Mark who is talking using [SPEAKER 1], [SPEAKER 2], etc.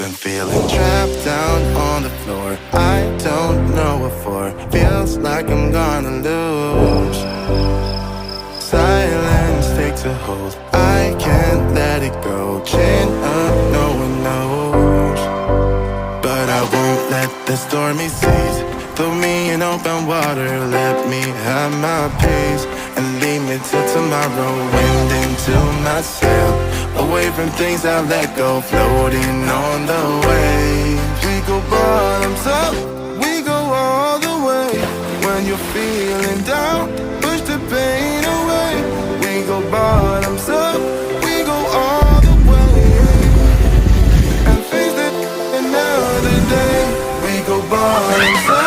[SPEAKER 1] Been feeling trapped down on the floor. I don't know what for. Feels like I'm gonna lose. Silence takes a hold. I can't let it go. Chain up, no one knows. But I won't let the stormy seas throw me in open water. Let me have my peace and leave me till tomorrow. Wind into my sail, away from things I let go. Floating on the waves. We go bottoms up, we go all the way. When you're feeling down, push the pain away. We go bottoms up, we go all the way. And face it another day. We go bottoms up.